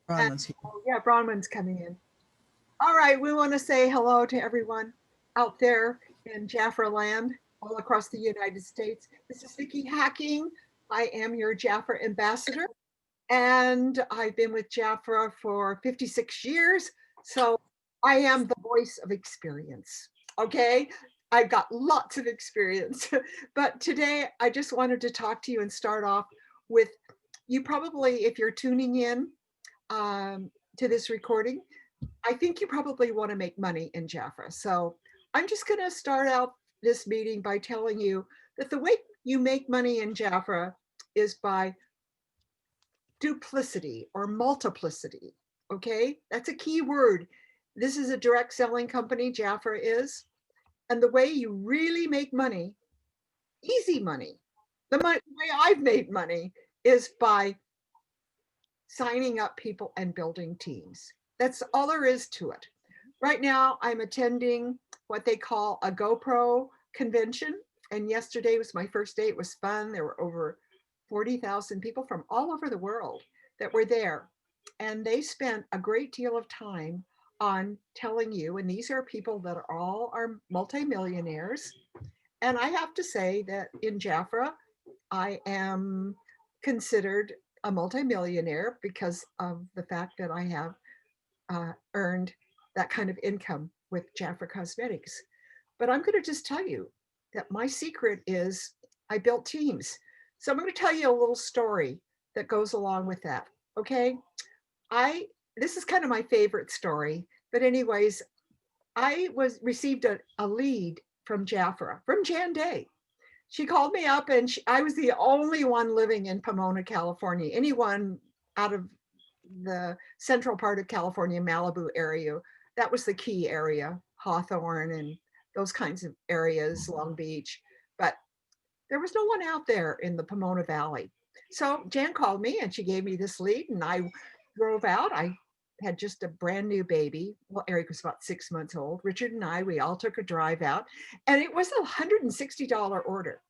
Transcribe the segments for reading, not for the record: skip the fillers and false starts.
And, Bronwyn's here. oh, yeah, Bronwyn's coming in. All right, we want to say hello to everyone out there in Jaffa land, all across the United States. This is Vickie Hacking. I am your Jaffa ambassador, and I've been with Jaffa for 56 years. So I am the voice of experience. Okay, I've got lots of experience, but today I just wanted to talk to you and start off with you. Probably, if you're tuning in to this recording, I think you probably want to make money in Jaffa. So I'm just going to start out this meeting by telling you that the way you make money in Jaffa is by duplicity or multiplicity. Okay, that's a key word. This is a direct selling company, Jaffa is. And the way you really make money, easy money, the way I've made money is by signing up people and building teams. That's all there is to it. Right now, I'm attending what they call a GoPro convention. And yesterday was my first day. It was fun. There were over 40,000 people from all over the world that were there. And they spent a great deal of time on telling you, and these are people that are all are multimillionaires. And I have to say that in Jaffa, I am considered a multimillionaire because of the fact that I have earned that kind of income with Jaffa Cosmetics. But I'm going to just tell you that my secret is I built teams. So I'm going to tell you a little story that goes along with that. Okay. I, this is kind of my favorite story, but anyways, I was received a lead from Jaffa, from Jan Day. She called me up and I was the only one living in Pomona, California. Anyone out of the central part of California, Malibu area, that was the key area, Hawthorne and those kinds of areas, Long Beach. But there was no one out there in the Pomona Valley. So Jan called me and she gave me this lead and I drove out. I had just a brand new baby. Well, Eric was about 6 months old. Richard and I, we all took a drive out and it was $160 order.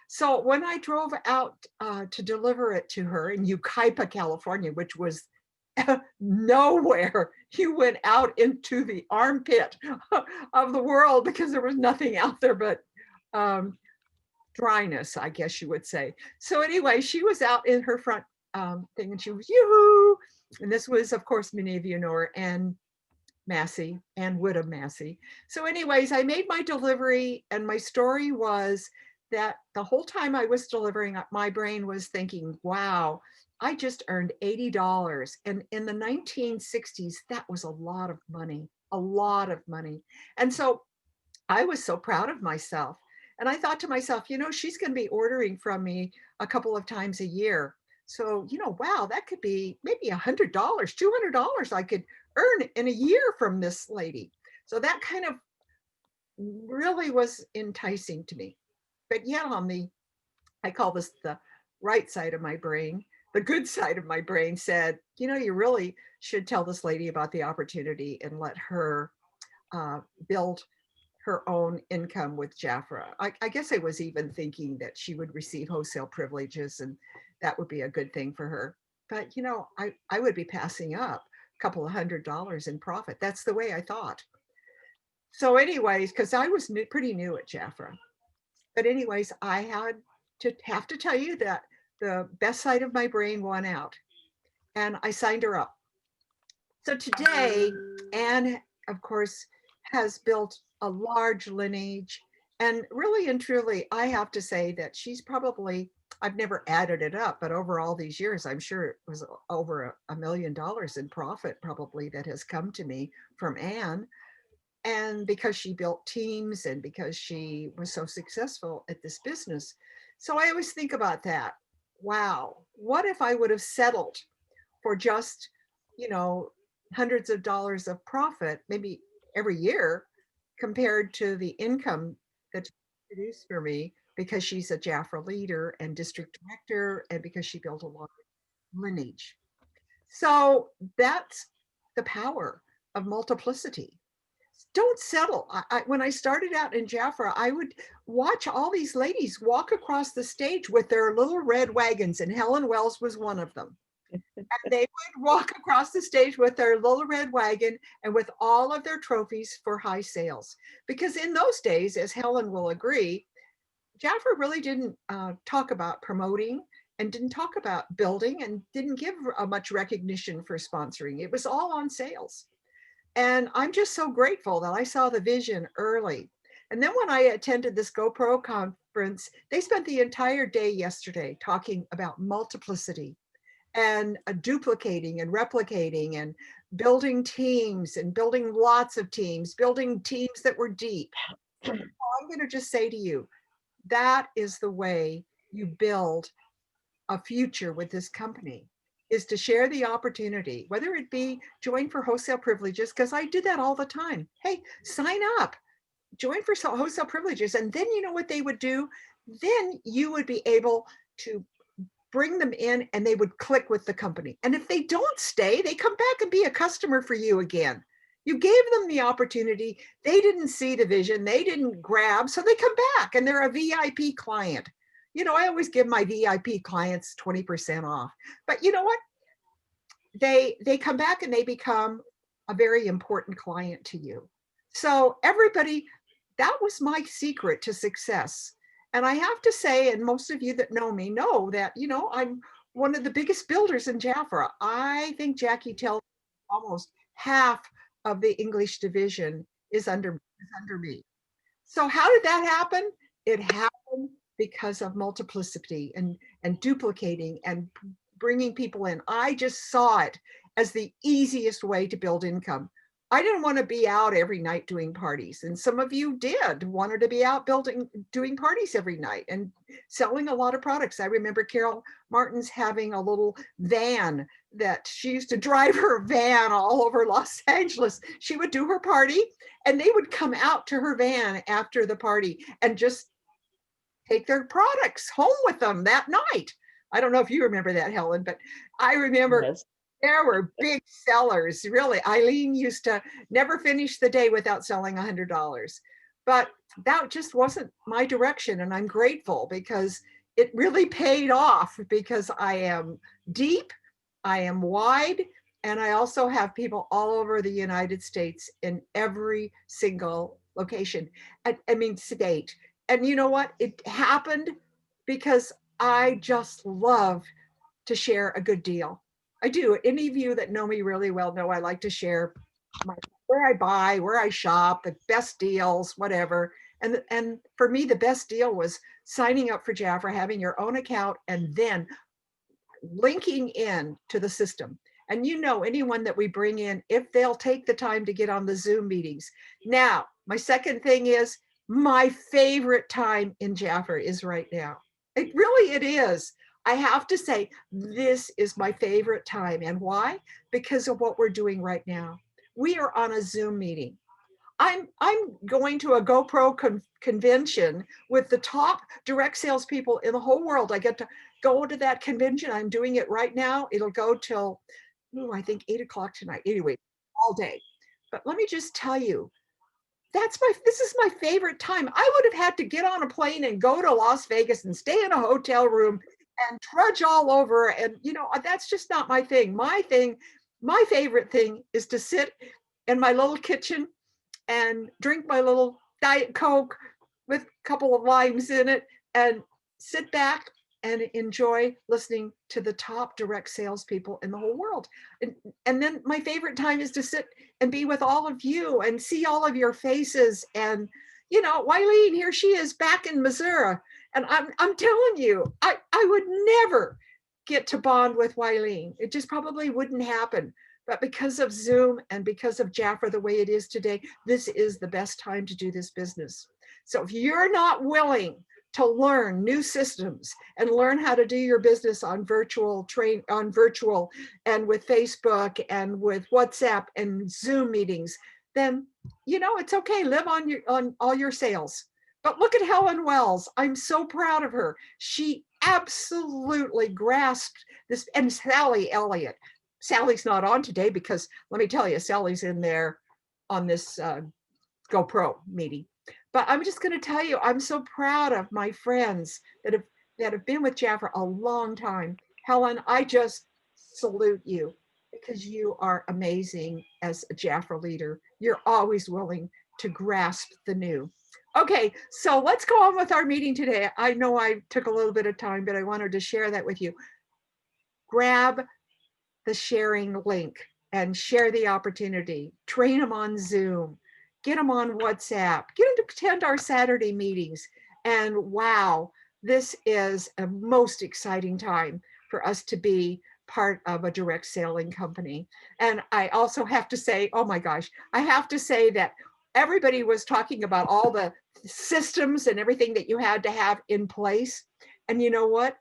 So when I drove out to deliver it to her in Yucaipa, California, which was nowhere, you went out into the armpit of the world because there was nothing out there but um, dryness, I guess you would say. So anyway, she was out in her front thing and she was yoo-hoo. And this was, of course, many of you know her, and Massey and Woodham Massey. So anyways, I made my delivery and my story was that the whole time I was delivering, my brain was thinking, wow, I just earned $80. And in the 1960s, that was a lot of money, a lot of money. And so I was so proud of myself. And I thought to myself, she's going to be ordering from me a couple of times a year. So, wow, that could be maybe $100, $200 I could earn in a year from this lady. So that kind of really was enticing to me. But yet on I call this the right side of my brain, the good side of my brain said, you really should tell this lady about the opportunity and let her build her own income with Jafra. I guess I was even thinking that she would receive wholesale privileges and that would be a good thing for her. But, I would be passing up a couple of $100 in profit. That's the way I thought. So anyways, because I was pretty new at Jafra. But anyways, I had to have to tell you that the best side of my brain won out and I signed her up. So today, Anne, of course, has built a large lineage. And really and truly, I have to say that she's probably, I've never added it up, but over all these years, I'm sure it was over $1 million in profit probably that has come to me from Anne. And because she built teams and because she was so successful at this business. So I always think about that. Wow, what if I would have settled for just, you know, hundreds of dollars of profit, maybe every year, compared to the income that's produced for me because she's a Jafra leader and district director and because she built a lot of lineage. So that's the power of multiplicity. Don't settle. When I started out in Jafra, I would watch all these ladies walk across the stage with their little red wagons, and Helen Wells was one of them. And they would walk across the stage with their little red wagon and with all of their trophies for high sales. Because in those days, as Helen will agree, Jaffa really didn't talk about promoting and didn't talk about building and didn't give much recognition for sponsoring. It was all on sales. And I'm just so grateful that I saw the vision early. And then when I attended this GoPro conference, they spent the entire day yesterday talking about multiplicity and duplicating and replicating and building teams and building lots of teams, building teams that were deep. So I'm going to just say to you, that is the way you build a future with this company, is to share the opportunity, whether it be join for wholesale privileges, because I did that all the time. Hey, sign up, join for wholesale privileges. And then you know what they would do? Then you would be able to bring them in and they would click with the company. And if they don't stay, they come back and be a customer for you again. You gave them the opportunity. They didn't see the vision. They didn't grab. So they come back and they're a VIP client. You know, I always give my VIP clients 20% off. But you know what? They come back and they become a very important client to you. So everybody, that was my secret to success. And I have to say, and most of you that know me know that, you know, I'm one of the biggest builders in Jaffa. I think Jackie tells almost half of the English division is under me. So how did that happen? It happened because of multiplicity and duplicating and bringing people in. I just saw it as the easiest way to build income. I didn't want to be out every night doing parties. And some of you did wanted to be out doing parties every night and selling a lot of products. I remember Carol Martin's having a little van that she used to drive her van all over Los Angeles. She would do her party and they would come out to her van after the party and just take their products home with them that night. I don't know if you remember that, Helen, but I remember Yes. there were big sellers. Really, Eileen used to never finish the day without selling $100. But that just wasn't my direction. And I'm grateful because it really paid off because I am deep, I am wide, and I also have people all over the United States in every single location. I mean, state. And you know what? It happened because I just love to share a good deal. I do. Any of you that know me really well know I like to share where I buy, where I shop, the best deals, whatever. And for me, the best deal was signing up for Jafra, having your own account, and then linking in to the system. And you know, anyone that we bring in, if they'll take the time to get on the Zoom meetings. Now, my second thing is my favorite time in Jafra is right now. It is. I have to say, this is my favorite time. And why? Because of what we're doing right now. We are on a Zoom meeting. I'm going to a GoPro convention with the top direct salespeople in the whole world. I get to go to that convention. I'm doing it right now. It'll go till, I think 8 o'clock tonight. Anyway, all day. But let me just tell you, this is my favorite time. I would have had to get on a plane and go to Las Vegas and stay in a hotel room and trudge all over. And, you know, that's just not my thing. My favorite thing is to sit in my little kitchen and drink my little Diet Coke with a couple of limes in it and sit back and enjoy listening to the top direct salespeople in the whole world. And then my favorite time is to sit and be with all of you and see all of your faces. And, you know, Wileen, here she is back in Missouri. And I'm telling you, I would never get to bond with Wileen. It just probably wouldn't happen. But because of Zoom and because of Jafra the way it is today, this is the best time to do this business. So if you're not willing to learn new systems and learn how to do your business on virtual and with Facebook and with WhatsApp and Zoom meetings, then you know it's okay. Live on all your sales. But look at Helen Wells. I'm so proud of her. She absolutely grasped this, and Sally Elliott. Sally's not on today because let me tell you, Sally's in there on this GoPro meeting. But I'm just going to tell you, I'm so proud of my friends that have been with Jafra a long time. Helen, I just salute you because you are amazing as a Jafra leader. You're always willing to grasp the new. Okay, so let's go on with our meeting today. I know I took a little bit of time, but I wanted to share that with you. Grab the sharing link and share the opportunity. Train them on Zoom, get them on WhatsApp, get them to attend our Saturday meetings. And wow, this is a most exciting time for us to be part of a direct selling company. And I also have to say, oh my gosh, I have to say that everybody was talking about all the systems and everything that you had to have in place. And you know what?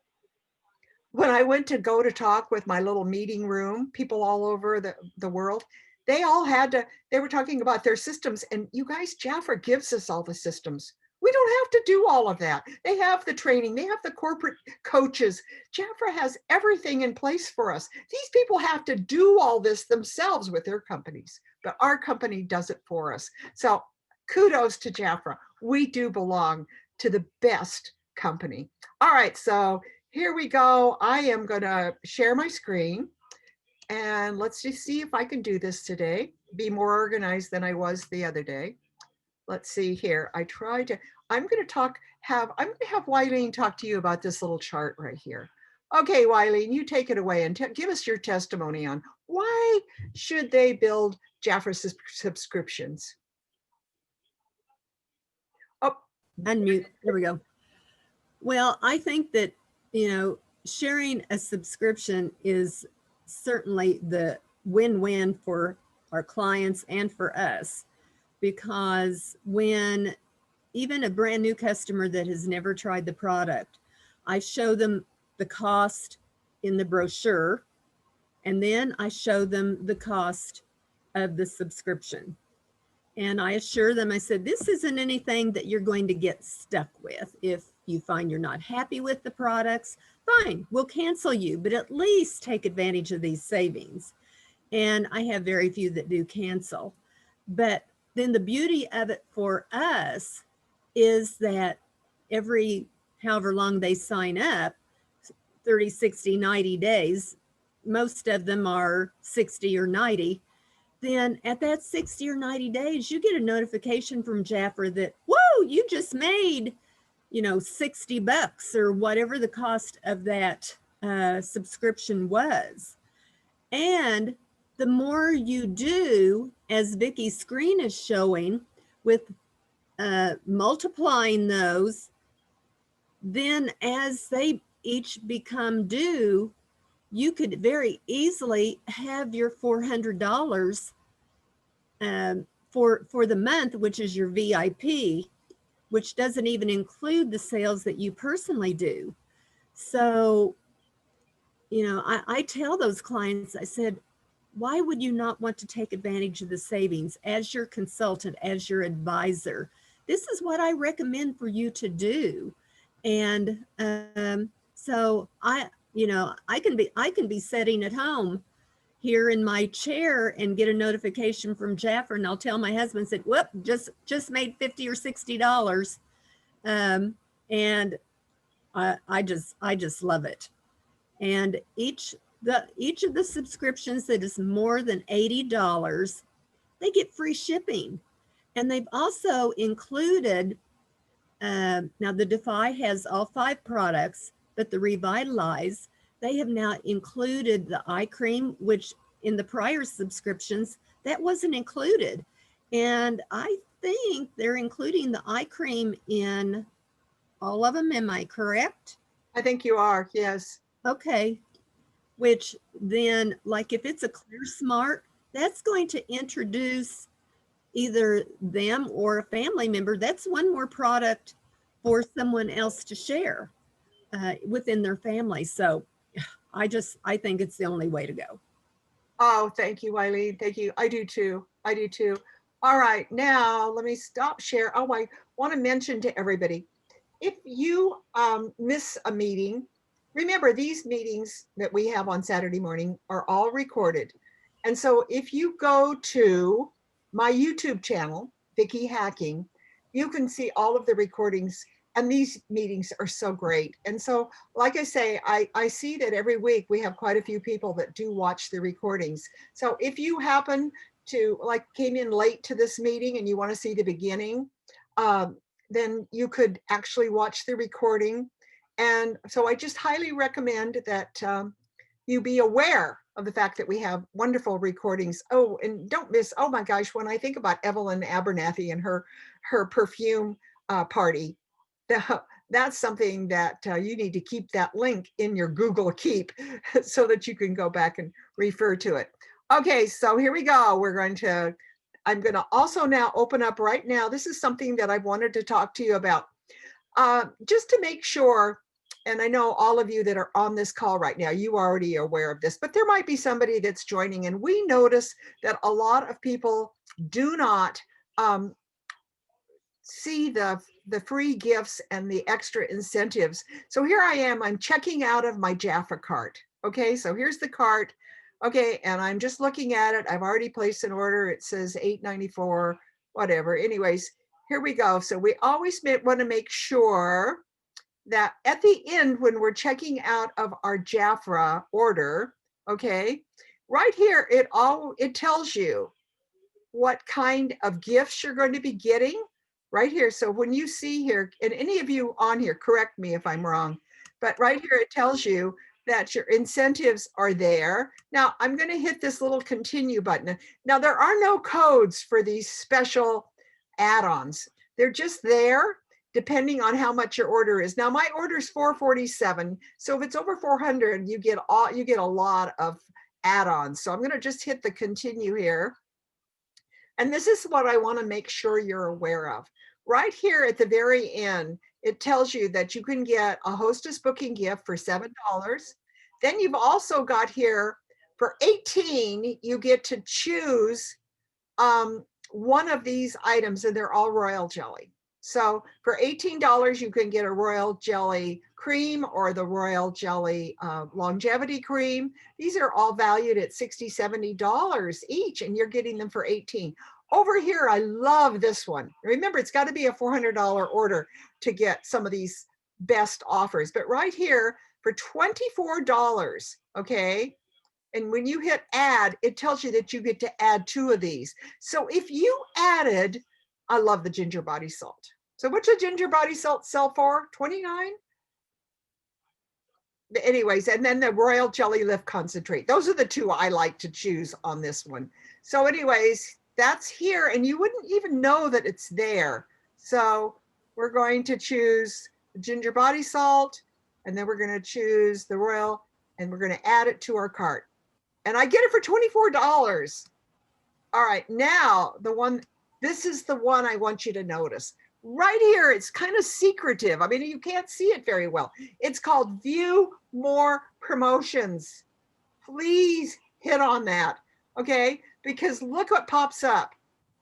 When I went to go to talk with my little meeting room, people all over the world, they all had to, they were talking about their systems. And you guys, Jafra gives us all the systems. We don't have to do all of that. They have the training, they have the corporate coaches. Jafra has everything in place for us. These people have to do all this themselves with their companies, but our company does it for us. So kudos to Jafra. We do belong to the best company. All right, so here we go. I am going to share my screen and let's just see if I can do this today. Be more organized than I was the other day. Let's see here. I'm going to have Wileen talk to you about this little chart right here. Okay, Wileen, you take it away and give us your testimony on why should they build Jafra subscriptions? Oh, unmute. There we go. Well, I think that, sharing a subscription is certainly the win-win for our clients and for us, because when even a brand new customer that has never tried the product, I show them the cost in the brochure, and then I show them the cost of the subscription. And I assure them, I said, this isn't anything that you're going to get stuck with. If you find you're not happy with the products, fine, we'll cancel you, but at least take advantage of these savings. And I have very few that do cancel. But then the beauty of it for us is that every however long they sign up, 30, 60, 90 days, most of them are 60 or 90, then at that 60 or 90 days, you get a notification from Jafra that, whoa, you just made, $60 or whatever the cost of that subscription was. And the more you do, as Vickie's screen is showing, with multiplying those, then as they each become due, you could very easily have your $400 for the month, which is your VIP, which doesn't even include the sales that you personally do. So, I tell those clients, I said, why would you not want to take advantage of the savings as your consultant, as your advisor? This is what I recommend for you to do. And so I can be sitting at home here in my chair and get a notification from Jafra, and I'll tell my husband, said, whoop, just made $50 or $60. And I just love it. And each of the subscriptions that is more than $80, they get free shipping. And they've also included, now the Defy has all 5 products, but the Revitalize, they have now included the eye cream, which in the prior subscriptions, that wasn't included. And I think they're including the eye cream in all of them. Am I correct? I think you are, yes. Okay. Which then, like if it's a Clear Smart, that's going to introduce either them or a family member. That's one more product for someone else to share within their family. So I think it's the only way to go. Oh, thank you, Wileen. Thank you. I do too. All right, now let me stop share. Oh, I want to mention to everybody, if you miss a meeting, remember these meetings that we have on Saturday morning are all recorded. And so if you go to my YouTube channel, Vickie Hacking, you can see all of the recordings And these meetings are so great. And so, like I say, I see that every week we have quite a few people that do watch the recordings. So if you happen to like came in late to this meeting and you want to see the beginning, then you could actually watch the recording. And so I just highly recommend that you be aware of the fact that we have wonderful recordings. Oh, and don't miss, oh my gosh, when I think about Evelyn Abernathy and her perfume party, that's something that you need to keep that link in your Google Keep so that you can go back and refer to it. Okay, so here we go. I'm going to also now open up right now. This is something that I've wanted to talk to you about. Just to make sure, and I know all of you that are on this call right now, you are already aware of this, but there might be somebody that's joining, and we notice that a lot of people do not see the free gifts and the extra incentives. So here I am, I'm checking out of my Jaffa cart. Okay, so here's the cart. Okay, and I'm just looking at it. I've already placed an order. It says $8.94, whatever. Anyways, here we go. So we always want to make sure that at the end, when we're checking out of our Jaffa order, okay, right here, it tells you what kind of gifts you're going to be getting right here. So when you see here, and any of you on here, correct me if I'm wrong, but right here, it tells you that your incentives are there. Now I'm going to hit this little continue button. Now there are no codes for these special add-ons. They're just there depending on how much your order is. Now my order is $447. So if it's over 400, you get a lot of add-ons. So I'm going to just hit the continue here. And this is what I want to make sure you're aware of. Right here at the very end, it tells you that you can get a hostess booking gift for $7. Then you've also got here for $18, you get to choose one of these items, and they're all royal jelly. So for $18, you can get a royal jelly cream or the royal jelly longevity cream. These are all valued at $60, $70 each, and you're getting them for $18. Over here, I love this one. Remember, it's got to be a $400 order to get some of these best offers. But right here, for $24, okay, and when you hit add, it tells you that you get to add 2 of these. So if you added, I love the ginger body salt. So what's a ginger body salt sell for? 29? Anyways, and then the royal jelly lift concentrate. Those are the 2 I like to choose on this one. So anyways, that's here, and you wouldn't even know that it's there. So we're going to choose the ginger body salt, and then we're going to choose the royal, and we're going to add it to our cart. And I get it for $24. All right, now this is the one I want you to notice. Right here, it's kind of secretive. I mean, you can't see it very well. It's called View More Promotions. Please hit on that, okay? Because look what pops up.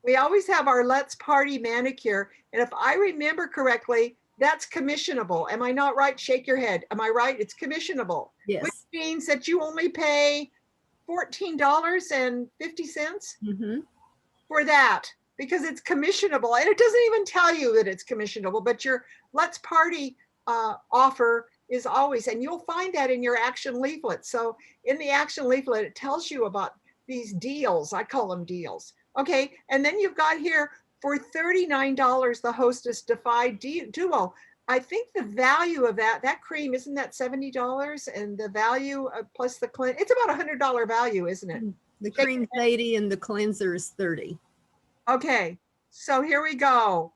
We always have our Let's Party manicure. And if I remember correctly, that's commissionable. Am I not right? Shake your head. Am I right? It's commissionable. Yes. Which means that you only pay $14.50 for that, because it's commissionable, and it doesn't even tell you that it's commissionable, but your Let's Party offer is always, and you'll find that in your action leaflet. So in the action leaflet, it tells you about these deals. I call them deals. Okay, and then you've got here for $39, the Hostess Defy Duo. I think the value of that cream, isn't that $70? And the value plus the cleanse, it's about $100 value, isn't it? The cream's 80 and the cleanser is 30. Okay, so here we go.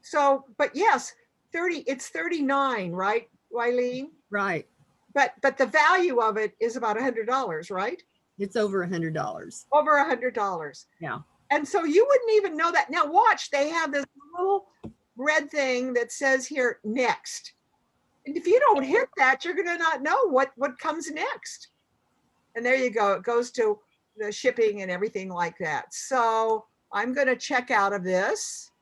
So, but yes, it's 39, right, Wileen? Right. But the value of it is about $100, right? It's over $100. Over $100. Yeah. And so you wouldn't even know that. Now watch, they have this little red thing that says here, next. And if you don't hit that, you're gonna not know what comes next. And there you go, it goes to the shipping and everything like that. So I'm gonna check out of this,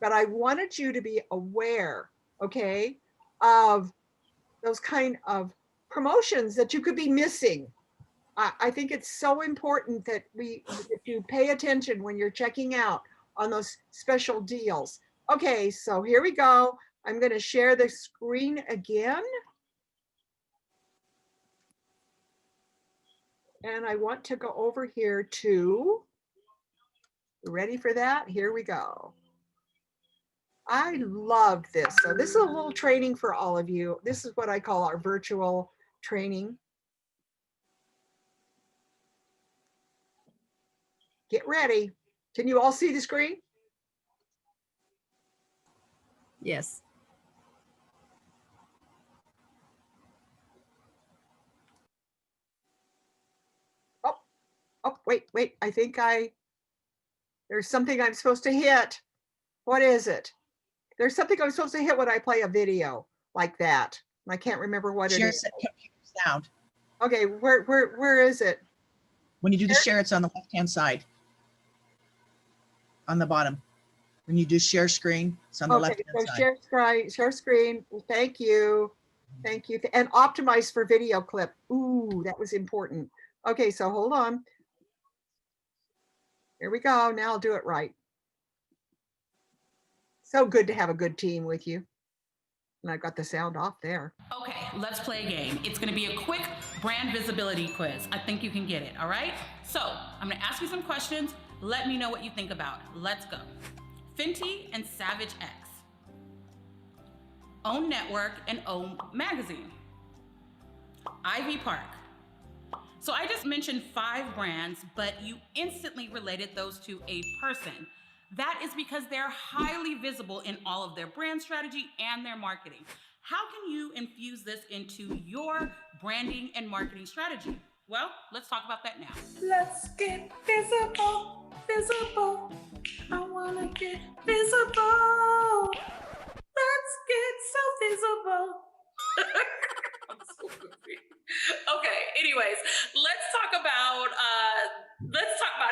but I wanted you to be aware, okay, of those kind of promotions that you could be missing. I think it's so important that you pay attention when you're checking out on those special deals. Okay, so here we go. I'm going to share the screen again. And I want to go over here to, ready for that? Here we go. I love this. So this is a little training for all of you. This is what I call our virtual training. Get ready. Can you all see the screen? Yes. Oh, wait. I think there's something I'm supposed to hit. What is it? There's something I'm supposed to hit when I play a video like that. I can't remember what it is. Sound. Okay, where is it? When you do the share, it's on the left-hand side. On the bottom. When you do share screen, it's on the left-hand side. Share screen. Thank you. Thank you. And optimize for video clip. Ooh, that was important. Okay, so hold on. Here we go. Now I'll do it right. So good to have a good team with you. And I got the sound off there. Okay, let's play a game. It's gonna be a quick brand visibility quiz. I think you can get it, all right? So I'm gonna ask you some questions. Let me know what you think about. Let's go. Fenty and Savage X. Own Network and Own Magazine. Ivy Park. So I just mentioned 5 brands, but you instantly related those to a person. That is because they're highly visible in all of their brand strategy and their marketing. How can you infuse this into your branding and marketing strategy? Well, let's talk about that now. Let's get visible, visible. I wanna get visible. Let's get so visible. I'm so goofy. Okay, anyways, let's talk about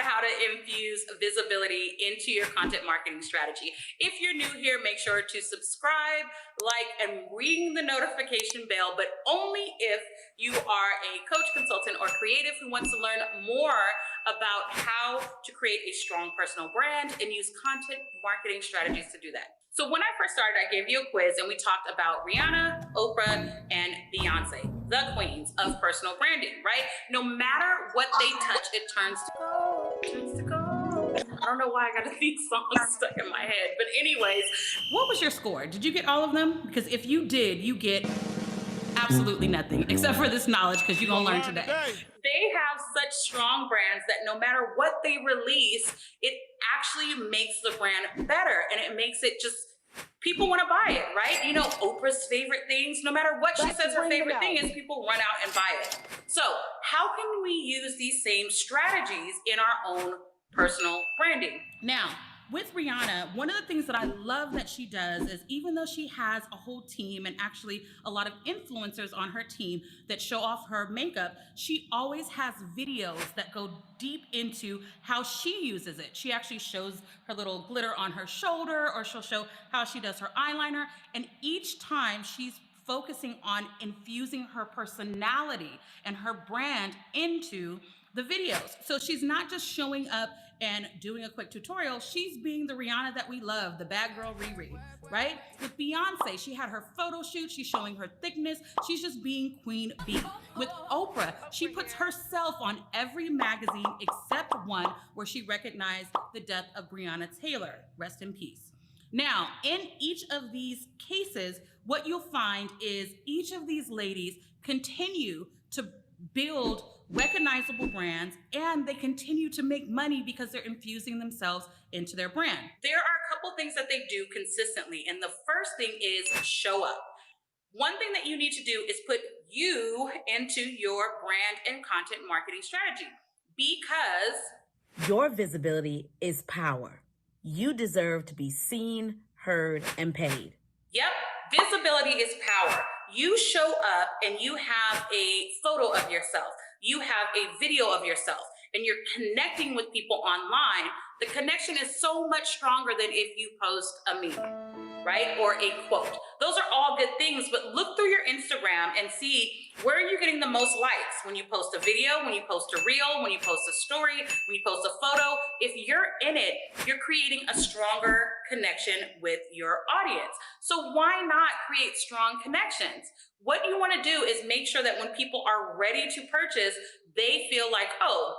how to infuse visibility into your content marketing strategy. If you're new here, make sure to subscribe, like, and ring the notification bell, but only if you are a coach, consultant, or creative who wants to learn more about how to create a strong personal brand and use content marketing strategies to do that. So when I first started, I gave you a quiz and we talked about Rihanna, Oprah, and Beyonce, the queens of personal branding, right? No matter what they touch, it turns to gold. I don't know why I got a theme song stuck in my head, but anyways. What was your score? Did you get all of them? Because if you did, you get absolutely nothing except for this knowledge, because you're gonna learn today. They have such strong brands that no matter what they release, it actually makes the brand better and it makes it just, people want to buy it, right? You know, Oprah's favorite things, no matter what she says her favorite thing is, people run out and buy it. So how can we use these same strategies in our own personal branding? Now, with Rihanna, one of the things that I love that she does is, even though she has a whole team and actually a lot of influencers on her team that show off her makeup, she always has videos that go deep into how she uses it. She actually shows her little glitter on her shoulder, or she'll show how she does her eyeliner. And each time she's focusing on infusing her personality and her brand into the videos. So she's not just showing up and doing a quick tutorial, she's being the Rihanna that we love, the bad girl Riri, right? With Beyonce, she had her photo shoot, she's showing her thickness, she's just being Queen Bee. With Oprah, she puts herself on every magazine except one where she recognized the death of Breonna Taylor, rest in peace. Now, in each of these cases, what you'll find is each of these ladies continue to build recognizable brands, and they continue to make money because they're infusing themselves into their brand. There are a couple things that they do consistently, and the first thing is show up. One thing that you need to do is put you into your brand and content marketing strategy, because your visibility is power. You deserve to be seen, heard, and paid. Yep, visibility is power. You show up and you have a photo of yourself. You have a video of yourself. and you're connecting with people online, the connection is so much stronger than if you post a meme, right? Or a quote. Those are all good things, but look through your Instagram and see where are you getting the most likes when you post a video, when you post a reel, when you post a story, when you post a photo. If you're in it, you're creating a stronger connection with your audience. So why not create strong connections? What you want to do is make sure that when people are ready to purchase, they feel like, oh,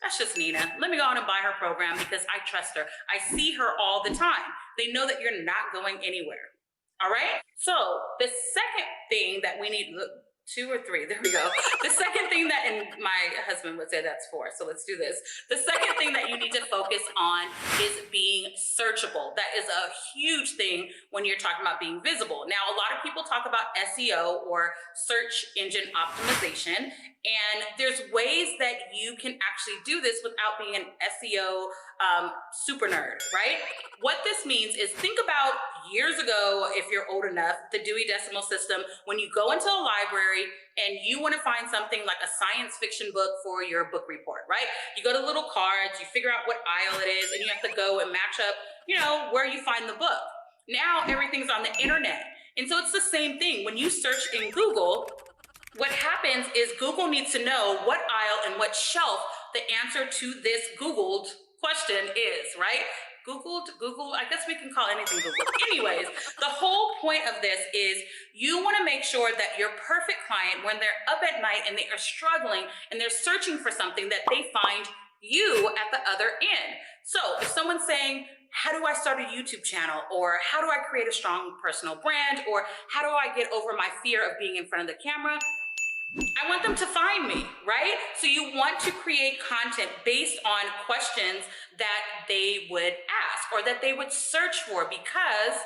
that's just Nina. Let me go on and buy her program because I trust her. I see her all the time. They know that you're not going anywhere. All right? So the second thing that we need, look, 2 or 3, there we go. The second thing that, and my husband would say that's 4, so let's do this. The second thing that you need to focus on is being searchable. That is a huge thing when you're talking about being visible. Now, a lot of people talk about SEO or search engine optimization, and there's ways that you can actually do this without being an SEO super nerd, right? What this means is, think about years ago, if you're old enough, the Dewey Decimal System, when you go into a library and you want to find something like a science fiction book for your book report, right? You go to little cards, you figure out what aisle it is, and you have to go and match up, you know, where you find the book. Now everything's on the internet. And so it's the same thing. When you search in Google, what happens is Google needs to know what aisle and what shelf the answer to this Googled question is, right? Google, I guess we can call anything Google. Anyways, the whole point of this is you want to make sure that your perfect client, when they're up at night and they are struggling and they're searching for something, that they find you at the other end. So if someone's saying, how do I start a YouTube channel? Or how do I create a strong personal brand? Or how do I get over my fear of being in front of the camera? I want them to find me, right? So you want to create content based on questions that they would ask or that they would search for, because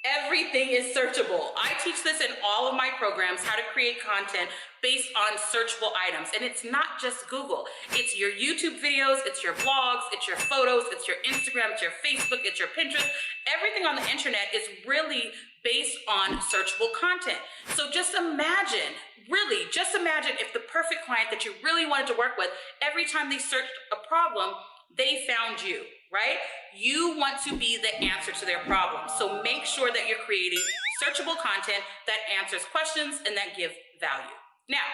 everything is searchable. I teach this in all of my programs, how to create content based on searchable items. And it's not just Google. It's your YouTube videos, it's your blogs, it's your photos, it's your Instagram, it's your Facebook, it's your Pinterest. Everything on the internet is really based on searchable content. So just imagine, really, just imagine if the perfect client that you really wanted to work with, every time they searched a problem, they found you, right? You want to be the answer to their problem. So make sure that you're creating searchable content that answers questions and that give value. Now,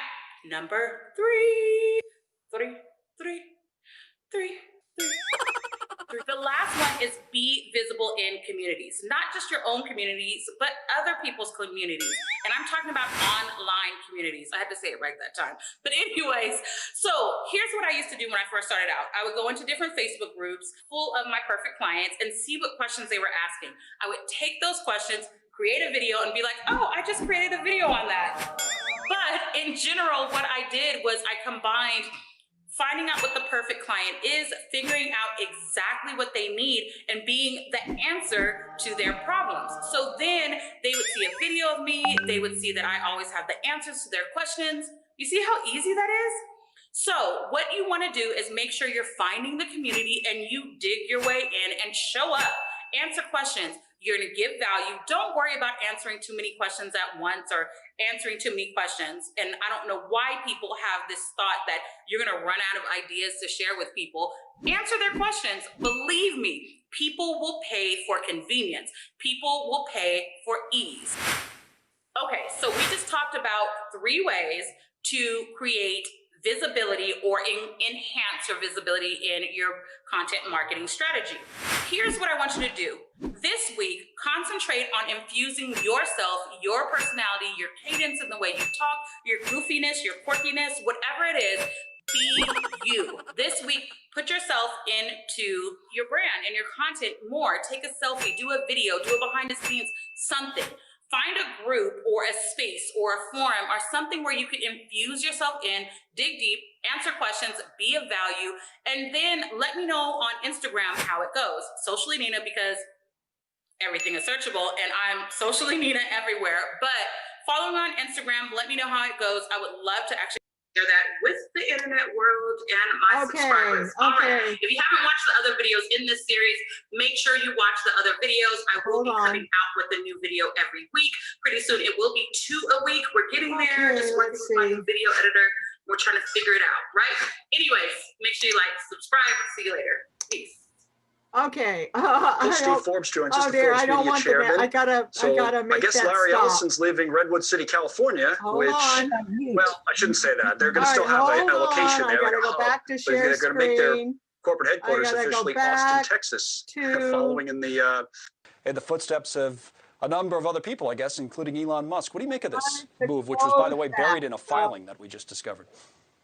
number 3. The last one is be visible in communities, not just your own communities, but other people's communities. And I'm talking about online communities. I had to say it right that time. But anyways, so here's what I used to do when I first started out. I would go into different Facebook groups full of my perfect clients and see what questions they were asking. I would take those questions, create a video, and be like, oh, I just created a video on that. But in general, what I did was I combined finding out what the perfect client is, figuring out exactly what they need, and being the answer to their problems. So then they would see a video of me, they would see that I always have the answers to their questions. You see how easy that is? So what you want to do is make sure you're finding the community and you dig your way in and show up, answer questions. You're going to give value. Don't worry about answering too many questions at once or answering too many questions. And I don't know why people have this thought that you're going to run out of ideas to share with people. Answer their questions. Believe me, people will pay for convenience. People will pay for ease. Okay, so we just talked about 3 ways to create visibility or enhance your visibility in your content marketing strategy. Here's what I want you to do. This week, concentrate on infusing yourself, your personality, your cadence in the way you talk, your goofiness, your quirkiness, whatever it is, be you. This week, put yourself into your brand and your content more. Take a selfie, do a video, do a behind the scenes, something. Find a group or a space or a forum or something where you can infuse yourself in, dig deep, answer questions, be of value, and then let me know on Instagram how it goes. Socially Nina, because everything is searchable and I'm Socially Nina everywhere. But follow me on Instagram, let me know how it goes. I would love to actually share that with the internet world and my subscribers. All right. If you haven't watched the other videos in this series, make sure you watch the other videos. I will be coming out with a new video every week. Pretty soon it will be 2 a week. We're getting there. Just working with my new video editor. We're trying to figure it out, right? Anyways, make sure you like, subscribe. See you later. Peace. Okay. Steve Forbes joins us, Oh the dear, Forbes I don't Media want Chairman. I gotta make I guess that Larry stop. Ellison's leaving Redwood City, California, Hold on. well, I shouldn't say that. They're going to All still right, have hold a location on. there, I like gotta a go hub. back to But share they're going to make their screen. corporate headquarters gotta go officially back Austin, Texas, to- following in the footsteps of a number of other people, I guess, including Elon Musk. What do you make of this move, which was, by the way, buried in a filing that we just discovered?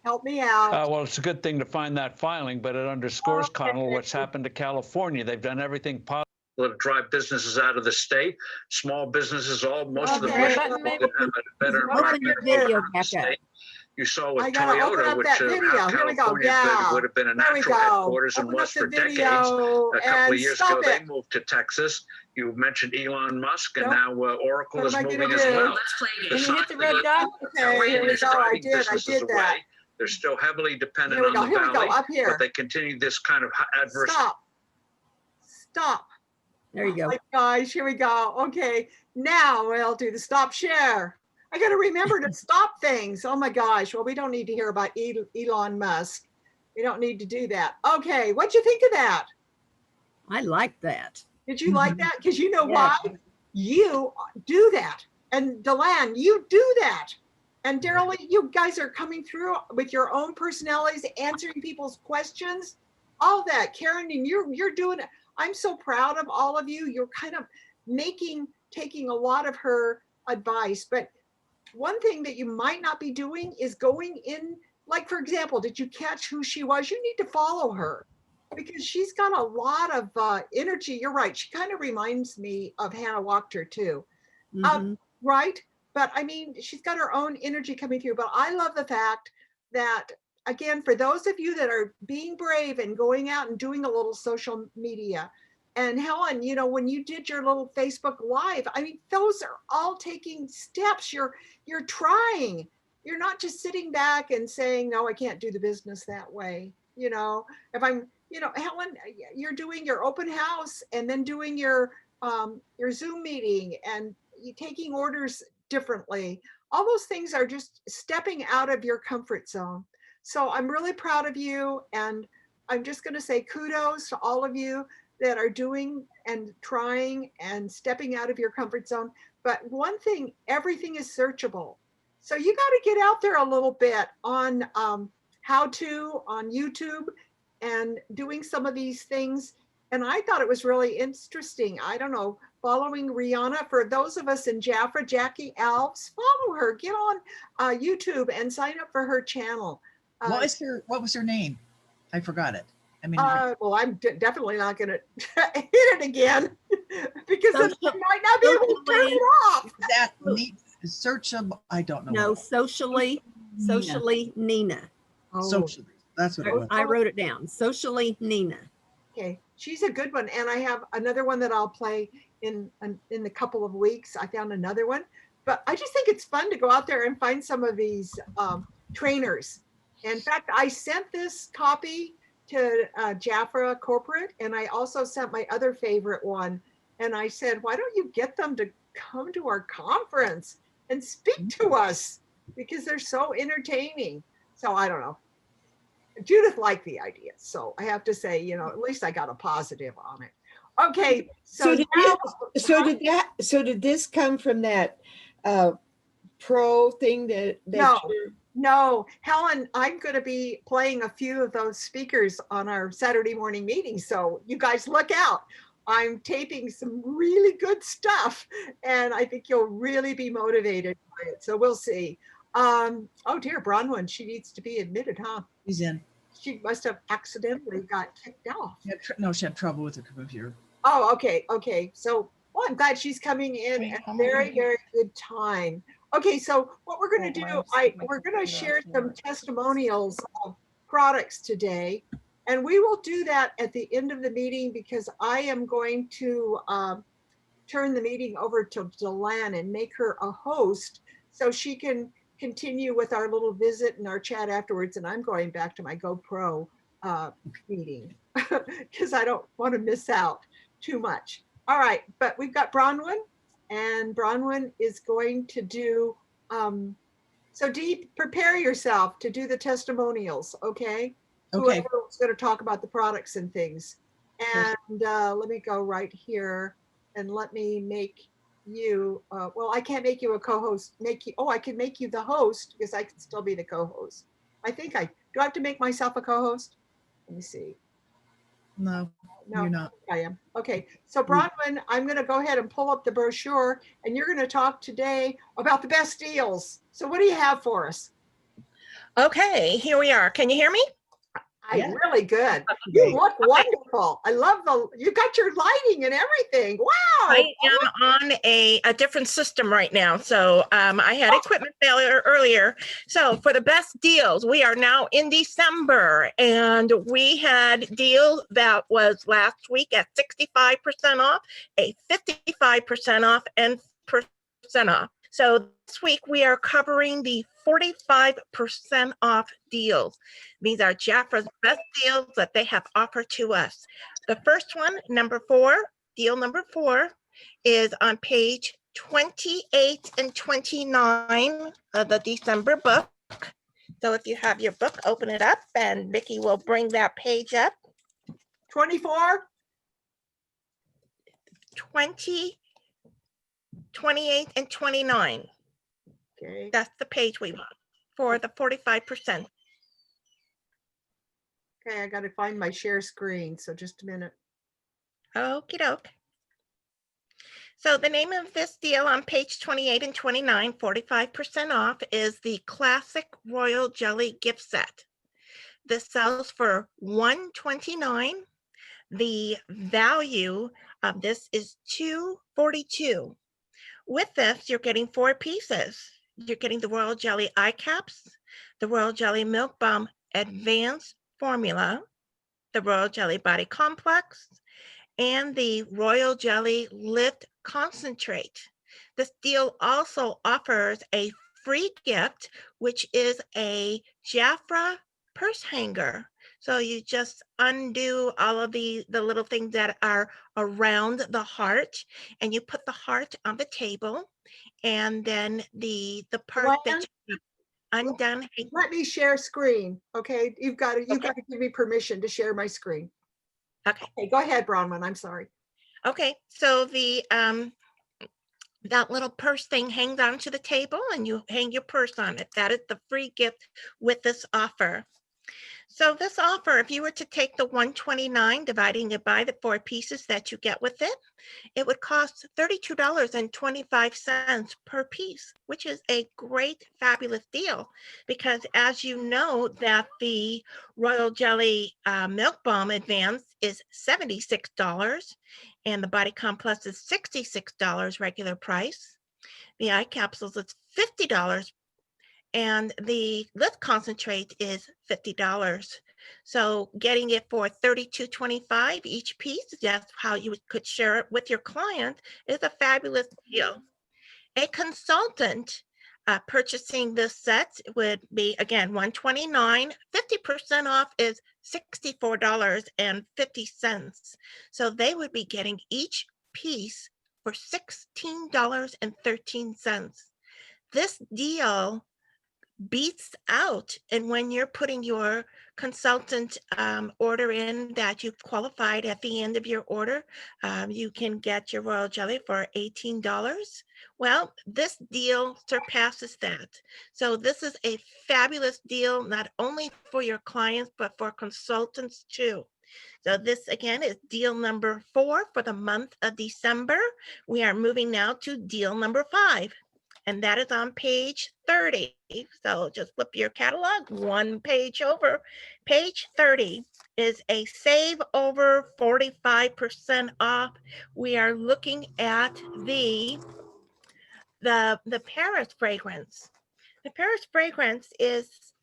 Help me out. Well, it's a good thing to find that filing, but it underscores, Connell, what's happened to California. They've done everything possible to drive businesses out of the state. Small businesses, most of them Okay. wish they could have a better Open your video back up. You saw I with gotta open Toyota, up which that video. Here we go. California Yeah. would have been a There we natural go. headquarters and Open was up the for decades. video A couple and of years stop ago, they it. moved to Texas. You mentioned Elon Musk, and Yep. now Oracle What is am I gonna moving as do? well. Let's play a The game. Can you hit the red dot? Okay, here we go. I did that. They're still heavily dependent Here we on go. the Here we go. valley, Up here. but they continue this kind of adverse. Stop. There you Oh go. my gosh, here we go. Okay, now we'll do the stop share. I got to remember to stop things. Oh my gosh. Well, we don't need to hear about Elon Musk. We don't need to do that. Okay, what'd you think of that? I like that. Did you like that? Because you know Yeah. why? You do that. And Deland, you do that. And Daryl, you guys are coming through with your own personalities, answering people's questions, all that. Karen, and you're doing it. I'm so proud of all of you. You're kind of taking a lot of her advice. But one thing that you might not be doing is going in, like, for example, did you catch who she was? You need to follow her because she's got a lot of energy. You're right. She kind of reminds me of Hannah Wachter too. Mhm. Right? But I mean, she's got her own energy coming through. But I love the fact that, again, for those of you that are being brave and going out and doing a little social media, and Helen, you know, when you did your little Facebook Live, I mean, those are all taking steps. You're trying. You're not just sitting back and saying, no, I can't do the business that way. You know, if I'm, you know, Helen, you're doing your open house and then doing your Zoom meeting and you taking orders differently. All those things are just stepping out of your comfort zone. So I'm really proud of you. And I'm just going to say kudos to all of you that are doing and trying and stepping out of your comfort zone. But one thing, everything is searchable. So you got to get out there a little bit on how to on YouTube and doing some of these things. And I thought it was really interesting. I don't know, following Rihanna. For those of us in Jaffa, Jackie Alves, follow her. Get on YouTube and sign up for her channel. What was her name? I forgot it. I mean, well, I'm definitely not going to hit it again because I might not be able to turn it off. Is that searchable? I don't know. No, socially Nina. Socially. That's what it was. I wrote it down. Socially Nina. Okay, she's a good one, and I have another one that I'll play in a couple of weeks. I found another one, but I just think it's fun to go out there and find some of these trainers. In fact, I sent this copy to Jaffa Corporate, and I also sent my other favorite one, and I said, why don't you get them to come to our conference and speak to us, because they're so entertaining. So I don't know. Judith liked the idea, so I have to say, you know, at least I got a positive on it. Okay, so did this come from that pro thing that No, Helen, I'm going to be playing a few of those speakers on our Saturday morning meeting, so you guys look out. I'm taping some really good stuff, and I think you'll really be motivated by it. So we'll see. Oh dear, Bronwyn, she needs to be admitted, huh? She's in. She must have accidentally got kicked off. She had trouble with her computer. Oh, okay. So, well, I'm glad she's coming in at a very, very good time. Okay, so what we're going to do, we're going to share some testimonials of products today, and we will do that at the end of the meeting because I am going to turn the meeting over to Deland and make her a host so she can continue with our little visit and our chat afterwards. And I'm going back to my GoPro meeting because I don't want to miss out too much. All right, but we've got Bronwyn, and Bronwyn is going to do some So Dee, prepare yourself to do the testimonials, okay? Okay. Whoever's going to talk about the products and things. And let me go right here and let me make you, well, I can't make you a co-host, I can make you the host because I can still be the co-host. Do I have to make myself a co-host? Let me see. No, No, you're not. I am. Okay. So Bronwyn, I'm going to go ahead and pull up the brochure and you're going to talk today about the best deals. So what do you have for us? Okay, here we are. Can you hear me? Really good. You look wonderful. I love you got your lighting and everything. Wow. I am on a different system right now. So I had equipment failure earlier. So for the best deals, we are now in December and we had deal that was last week at 65% off, a 55% off, and percent off. So this week we are covering the 45% off deals. These are Jafra's best deals that they have offered to us. The first one, deal number 4, is on page 28 and 29 of the December book. So if you have your book, open it up and Vickie will bring that page up. 24? 20, 28, and 29. Okay. That's the page we want for the 45%. Okay, I got to find my share screen. So just a minute. Okie doke. So the name of this deal on page 28 and 29, 45% off, is the Classic Royal Jelly Gift Set. This sells for $129. The value of this is $242. With this, you're getting 4 pieces. You're getting the Royal Jelly Eye Caps, the Royal Jelly Milk Balm Advanced Formula, the Royal Jelly Body Complex, and the Royal Jelly Lift Concentrate. This deal also offers a free gift, which is a Jafra purse hanger. So you just undo all of the little things that are around the heart, and you put the heart on the table, and then the part that you undone. Let me share screen. Okay, you've got to give me permission to share my screen. Okay. Go ahead, Bronwyn. I'm sorry. Okay, so the that little purse thing hangs onto the table and you hang your purse on it. That is the free gift with this offer. So this offer, if you were to take the $129, dividing it by the 4 pieces that you get with it, it would cost $32.25 per piece, which is a great, fabulous deal. Because as you know, that the Royal Jelly Milk Balm Advance is $76, and the Body Complex is $66 regular price. The eye capsules is $50, and the lift concentrate is $50. So getting it for $32.25 each piece, that's how you could share it with your client, is a fabulous deal. A consultant purchasing this set would be, again, $129. 50% off is $64.50. So they would be getting each piece for $16.13. This deal beats out, and when you're putting your consultant order in that you've qualified at the end of your order, you can get your Royal Jelly for $18. Well, this deal surpasses that. So this is a fabulous deal, not only for your clients, but for consultants too. So this again is deal number 4 for the month of December. We are moving now to deal number 5. And that is on page 30. So just flip your catalog 1 page over. Page 30 is a save over 45% off. We are looking at the Paris fragrance. The Paris fragrance is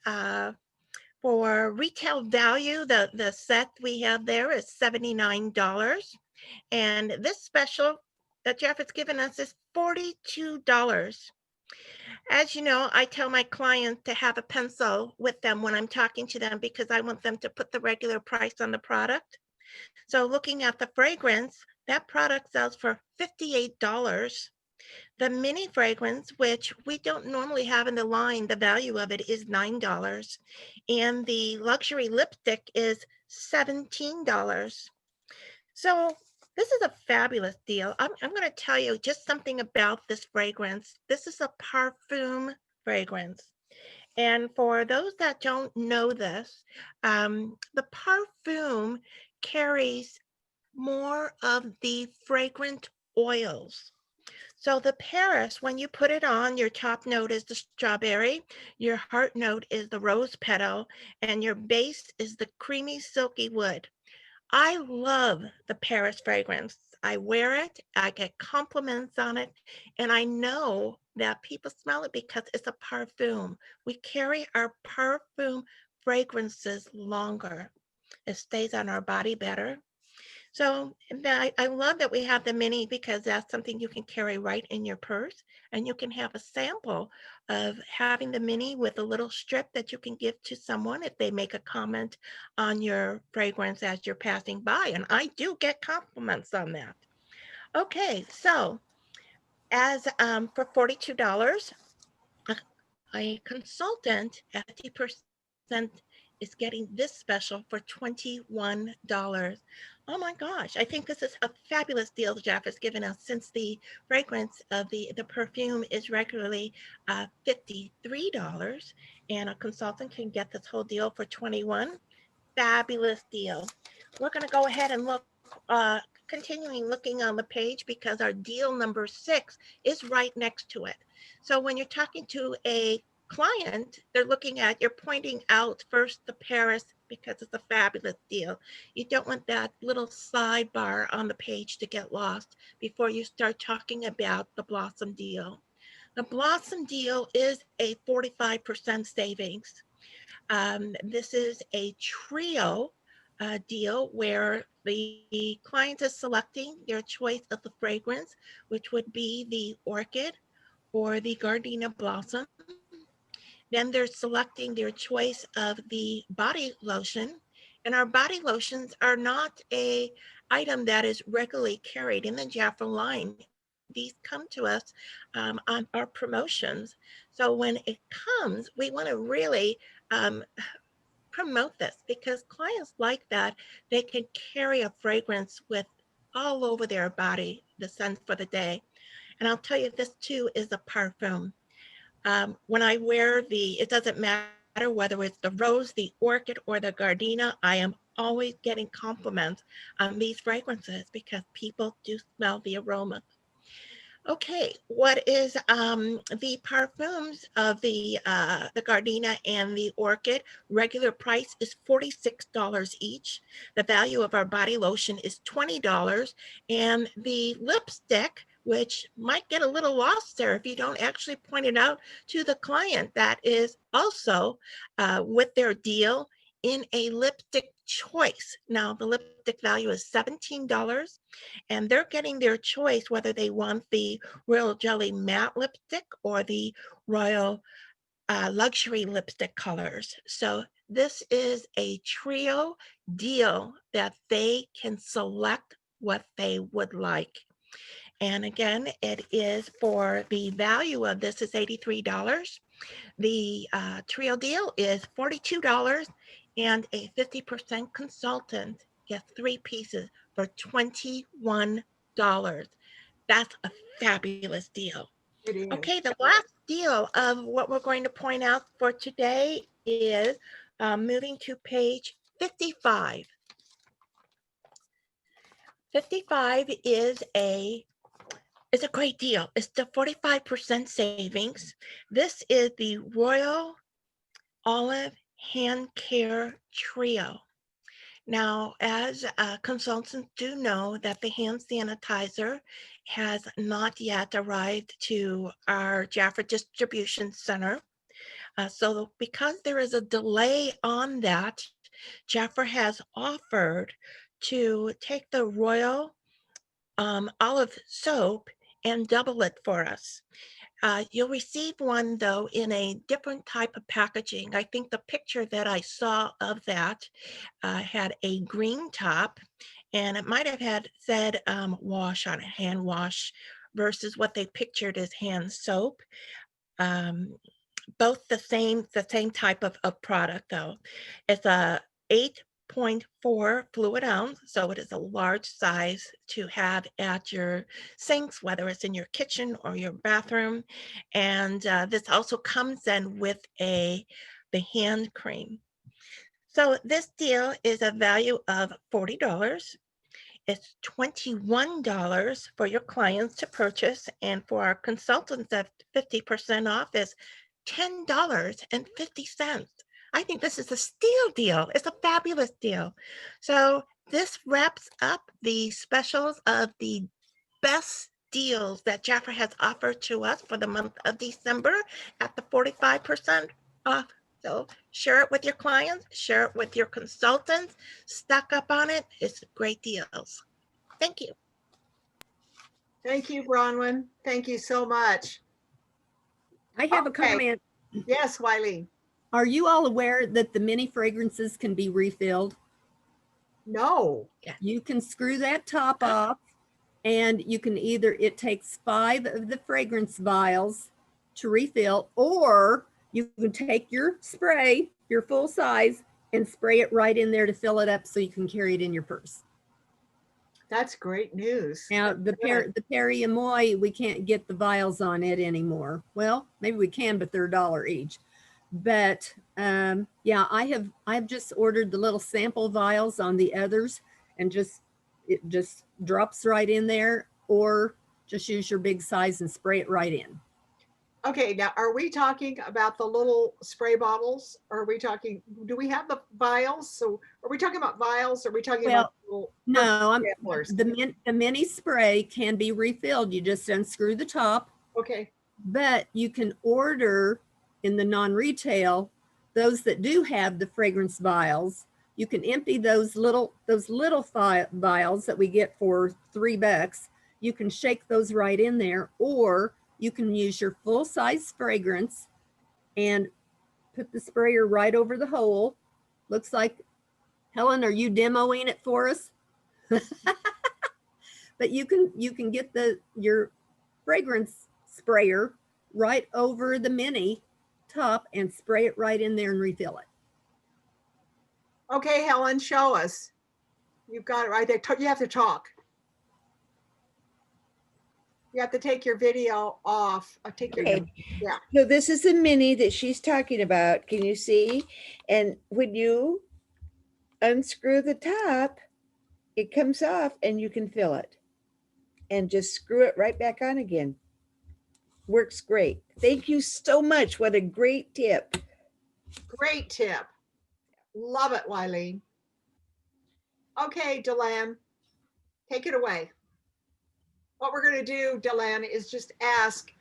for retail value. The set we have there is $79. And this special that Jeff has given us is $42. As you know, I tell my clients to have a pencil with them when I'm talking to them because I want them to put the regular price on the product. So looking at the fragrance, that product sells for $58. The mini fragrance, which we don't normally have in the line, the value of it is $9. And the luxury lipstick is $17. So this is a fabulous deal. I'm going to tell you just something about this fragrance. This is a parfum fragrance. And for those that don't know this, the parfum carries more of the fragrant oils. So the Paris, when you put it on, your top note is the strawberry, your heart note is the rose petal, and your base is the creamy silky wood. I love the Paris fragrance. I wear it, I get compliments on it, and I know that people smell it because it's a parfum. We carry our parfum fragrances longer. It stays on our body better. So I love that we have the mini because that's something you can carry right in your purse, and you can have a sample of having the mini with a little strip that you can give to someone if they make a comment on your fragrance as you're passing by. And I do get compliments on that. Okay, so as for $42, a consultant at 50% is getting this special for $21. Oh my gosh, I think this is a fabulous deal Jeff has given us, since the fragrance of the perfume is regularly $53, and a consultant can get this whole deal for $21. Fabulous deal. We're going to go ahead and look, continuing looking on the page, because our deal number 6 is right next to it. So when you're talking to a client, they're looking at, you're pointing out first the Paris because it's a fabulous deal. You don't want that little sidebar on the page to get lost before you start talking about the Blossom deal. The Blossom deal is a 45% savings. This is a trio deal where the client is selecting their choice of the fragrance, which would be the orchid or the gardenia blossom. Then they're selecting their choice of the body lotion. And our body lotions are not a item that is regularly carried in the Jaffa line. These come to us on our promotions. So when it comes, we want to really promote this, because clients like that, they can carry a fragrance with all over their body, the scent for the day. And I'll tell you, this too is a parfum. When I wear it doesn't matter whether it's the rose, the orchid, or the gardenia, I am always getting compliments on these fragrances because people do smell the aroma. Okay, what is the parfums of the gardenia and the orchid? Regular price is $46 each. The value of our body lotion is $20, and the lipstick, which might get a little lost there if you don't actually point it out to the client, that is also with their deal in a lipstick choice. Now the lipstick value is $17, and they're getting their choice whether they want the Royal Jelly matte lipstick or the Royal luxury lipstick colors. So this is a trio deal that they can select what they would like. And again, it is for the value of this is $83. The trio deal is $42, and a 50% consultant gets 3 pieces for $21. That's a fabulous deal. Okay, the last deal of what we're going to point out for today is moving to page 55. 55 is a great deal. It's the 45% savings. This is the Royal Olive Hand Care Trio. Now, as consultants do know that the hand sanitizer has not yet arrived to our Jaffa distribution center. So because there is a delay on that, Jaffa has offered to take the Royal Olive soap and double it for us. You'll receive one, though, in a different type of packaging. I think the picture that I saw of that had a green top, and it might have had said wash on it, hand wash versus what they pictured as hand soap. Both the same type of product though. It's a 8.4 fluid ounce, so it is a large size to have at your sinks, whether it's in your kitchen or your bathroom. And this also comes in with the hand cream. So this deal is a value of $40. It's $21 for your clients to purchase, and for our consultants at 50% off is $10.50. I think this is a steal deal. It's a fabulous deal. So this wraps up the specials of the best deals that Jafra has offered to us for the month of December at the 45% off. So share it with your clients, share it with your consultants, stock up on it. It's great deals. Thank you. Thank you, Bronwyn. Thank you so much. I have a comment. Yes, Wiley. Are you all aware that the mini fragrances can be refilled? No. You can screw that top off, and you can either, it takes 5 of the fragrance vials to refill, or you can take your spray, your full size, and spray it right in there to fill it up so you can carry it in your purse. That's great news. Now, the Perry Amoy, we can't get the vials on it anymore. Well, maybe we can, but they're $1 each. But yeah, I've just ordered the little sample vials on the others, and it just drops right in there, or just use your big size and spray it right in. Okay, now are we talking about the little spray bottles? Or are we talking, do we have the vials? So are we talking about vials? Or are we talking about little no, the mini spray can be refilled. You just unscrew the top. Okay. But you can order in the non-retail, those that do have the fragrance vials, you can empty those little vials that we get for $3. You can shake those right in there, or you can use your full size fragrance and put the sprayer right over the hole. Looks like, Helen, are you demoing it for us? But you can get your fragrance sprayer right over the mini top and spray it right in there and refill it. Okay, Helen, show us. You've got it right there. You have to talk. You have to take your video off. Yeah. So this is the mini that she's talking about. Can you see? And when you unscrew the top, it comes off and you can fill it. And just screw it right back on again. Works great. Thank you so much. What a great tip. Great tip. Love it, Wiley. Okay, Delan, take it away. What we're going to do, Delan, is just ask,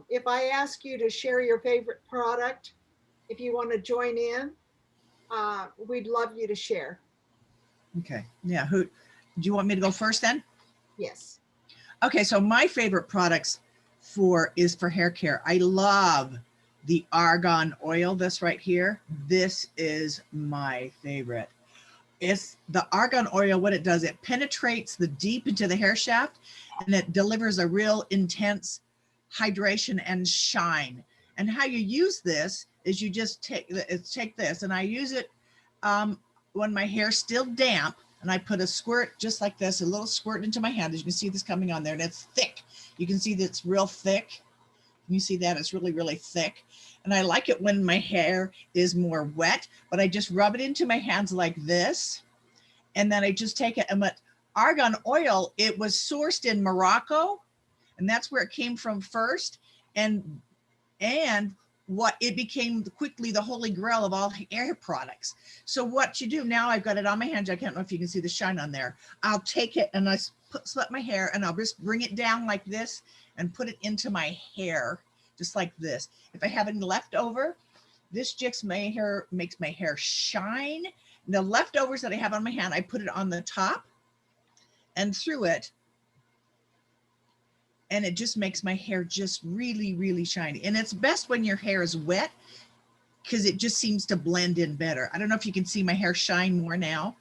if I ask you to share your favorite product, if you want to join in, we'd love you to share. Okay. Yeah. Do you want me to go first then? Yes. Okay. So my favorite products is for hair care. I love the argan oil, this right here. This is my favorite. It's the argan oil. What it does, it penetrates deep into the hair shaft, and it delivers a real intense hydration and shine. And how you use this is you just take this, and I use it when my hair's still damp, and I put a squirt just like this, a little squirt into my hand. As you can see this coming on there, and it's thick. You can see that it's real thick. You see that it's really, really thick. And I like it when my hair is more wet, but I just rub it into my hands like this. And then I just take it. And argan oil, it was sourced in Morocco, and that's where it came from first. And what it became quickly the holy grail of all hair products. So what you do now, I've got it on my hand. I can't know if you can see the shine on there. I'll take it and I sweat my hair, and I'll just bring it down like this and put it into my hair, just like this. If I have any left over, this makes my hair shine. And the leftovers that I have on my hand, I put it on the top and through it. And it just makes my hair just really, really shiny. And it's best when your hair is wet, because it just seems to blend in better. I don't know if you can see my hair shine more now.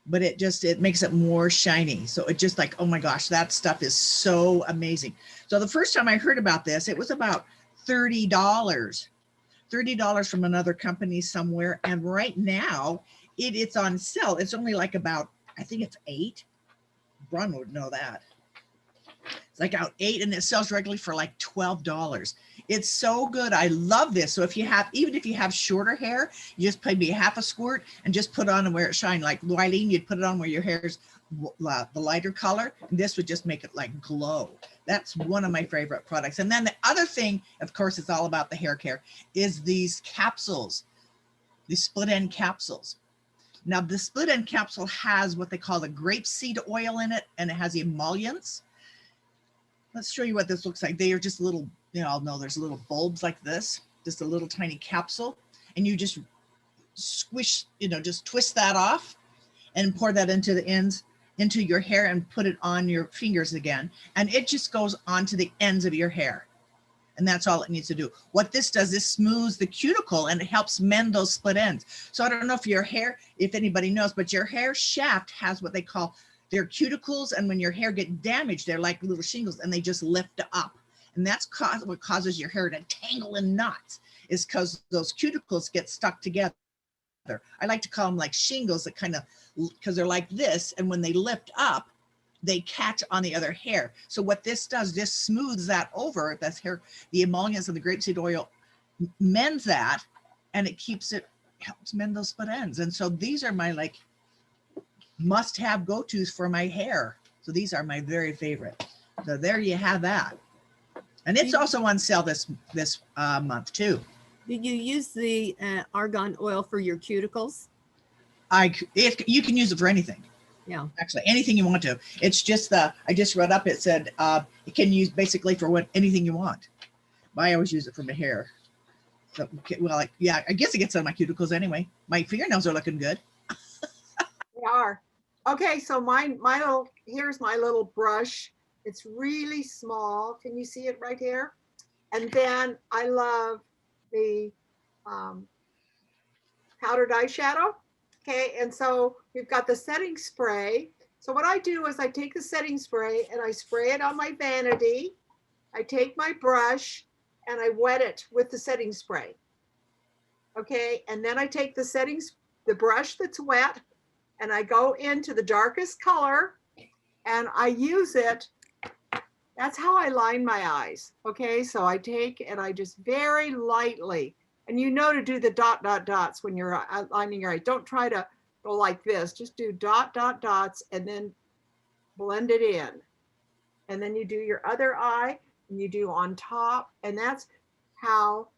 but it makes it more shiny. So it just like, oh my gosh, that stuff is so amazing. So the first time I heard about this, it was about $30, $30 from another company somewhere. And right now it's on sale. It's only like about, I think it's 8. Bron would know that. It's like out 8 and it sells regularly for like $12. It's so good. I love this. So if you have, even if you have shorter hair, you just maybe half a squirt and just put on and where it shine. Like Wileen, you'd put it on where your hair's the lighter color. And this would just make it like glow. That's one of my favorite products. And then the other thing, of course, it's all about the hair care, is these capsules, these split end capsules. Now the split end capsule has what they call the grapeseed oil in it, and it has emollients. Let's show you what this looks like. They are just little, you know, I'll know there's little bulbs like this, just a little tiny capsule, and you just squish, you know, just twist that off and pour that into the ends, into your hair, and put it on your fingers again. And it just goes onto the ends of your hair. And that's all it needs to do. What this does is smooths the cuticle and it helps mend those split ends. So I don't know if your hair, if anybody knows, but your hair shaft has what they call their cuticles. And when your hair get damaged, they're like little shingles and they just lift up. And that's what causes your hair to tangle in knots, is because those cuticles get stuck together. I like to call them like shingles that kind of, because they're like this. And when they lift up, they catch on the other hair. So what this does, this smooths that over, that's hair, the emollients and the grapeseed oil mends that, and it keeps it, helps mend those split ends. And so these are my like must-have go-tos for my hair. So these are my very favorite. So there you have that. And it's also on sale this month too. Did you use the argan oil for your cuticles? You can use it for anything. Yeah. Actually, anything you want to. It's just I just read up, it said it can use basically for anything you want. But I always use it for my hair. So, well, yeah, I guess it gets on my cuticles anyway. My fingernails are looking good. They are. Okay, so here's my little brush. It's really small. Can you see it right here? And then I love the powdered eyeshadow. Okay, and so we've got the setting spray. So what I do is I take the setting spray and I spray it on my vanity. I take my brush and I wet it with the setting spray. Okay, and then I take the brush that's wet, and I go into the darkest color and I use it. That's how I line my eyes. Okay, so I take and I just very lightly, and you know to do the dots when you're outlining your eye. Don't try to go like this. Just do dots and then blend it in. And then you do your other eye and you do on top. And that's how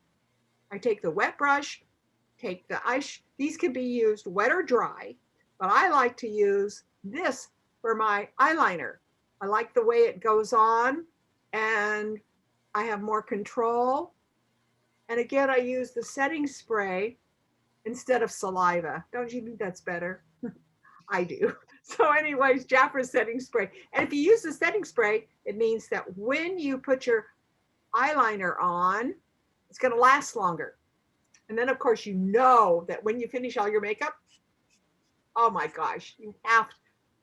I take the wet brush, take the these can be used wet or dry, but I like to use this for my eyeliner. I like the way it goes on and I have more control. And again, I use the setting spray instead of saliva. Don't you think that's better? I do. So anyways, Jaffra's setting spray. And if you use the setting spray, it means that when you put your eyeliner on, it's going to last longer. And then, of course, you know that when you finish all your makeup, oh my gosh, you have to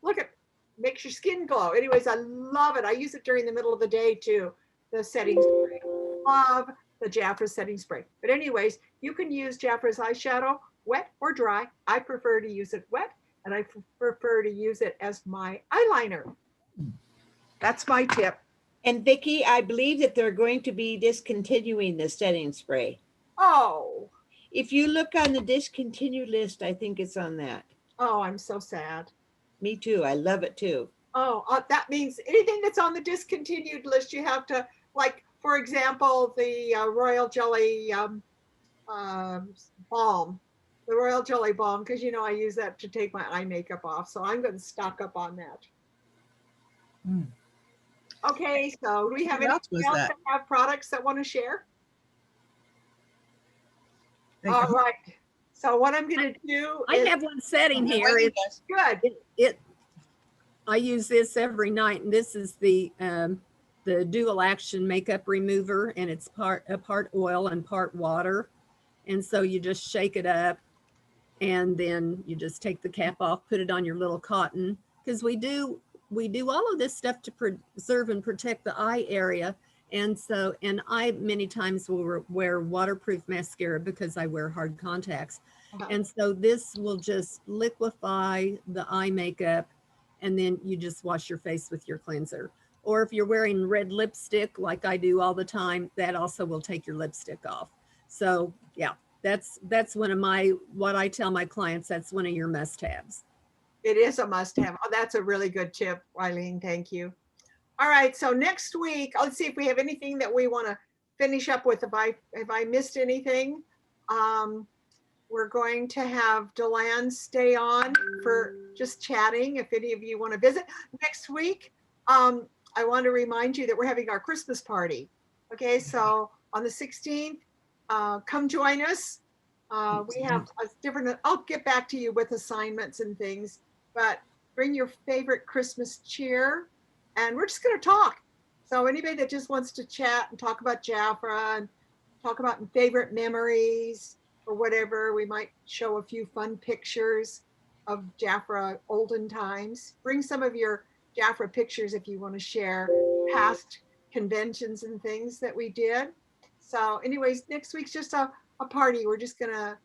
look at, makes your skin glow. Anyways, I love it. I use it during the middle of the day too, the setting spray. Love the Jaffra setting spray. But anyways, you can use Jaffra's eyeshadow wet or dry. I prefer to use it wet, and I prefer to use it as my eyeliner. That's my tip. And Vickie, I believe that they're going to be discontinuing the setting spray. Oh. If you look on the discontinued list, I think it's on that. Oh, I'm so sad. Me too. I love it too. Oh, that means anything that's on the discontinued list, you have to, like, for example, the Royal Jelly balm, the Royal Jelly balm, because, you know, I use that to take my eye makeup off. So I'm going to stock up on that. Okay, so do we have anything else that have products that want to share? All right. So what I'm going to do I have one setting here. It's good. I use this every night, and this is the dual action makeup remover, and it's part oil and part water. And so you just shake it up And then you just take the cap off, put it on your little cotton, because we do all of this stuff to preserve and protect the eye area. And so, and I many times will wear waterproof mascara because I wear hard contacts. And so this will just liquefy the eye makeup, and then you just wash your face with your cleanser. Or if you're wearing red lipstick like I do all the time, that also will take your lipstick off. So yeah, that's one of my, what I tell my clients, that's one of your must-haves. It is a must-have. Oh, that's a really good tip, Eileen. Thank you. All right, so next week, let's see if we have anything that we want to finish up with. If I missed anything, we're going to have Deland stay on for just chatting. If any of you want to visit next week, I want to remind you that we're having our Christmas party. Okay, so on the 16th, come join us. We have a different, I'll get back to you with assignments and things, but bring your favorite Christmas cheer, and we're just going to talk. So anybody that just wants to chat and talk about Jafra and talk about favorite memories or whatever, we might show a few fun pictures of Jafra olden times. Bring some of your Jafra pictures if you want to share past conventions and things that we did. So anyways, next week's just a party. We're just gonna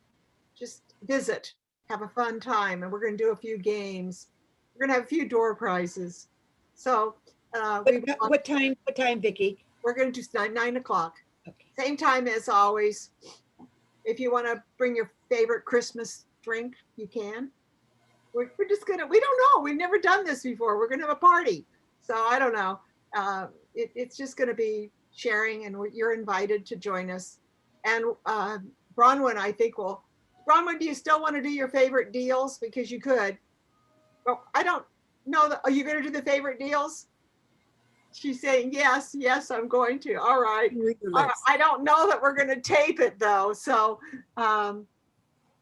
just visit, have a fun time, and we're gonna do a few games. We're gonna have a few door prizes. So what time, Vickie? We're gonna do 9 o'clock. Okay. Same time as always. If you want to bring your favorite Christmas drink, you can. We're just gonna, we don't know. We've never done this before. We're gonna have a party. So I don't know. It's just gonna be sharing, and you're invited to join us. And Bronwyn, I think Bronwyn, do you still want to do your favorite deals? Because you could. Well, I don't know. Are you going to do the favorite deals? She's saying, yes, I'm going to. All right. I don't know that we're going to tape it though. So. But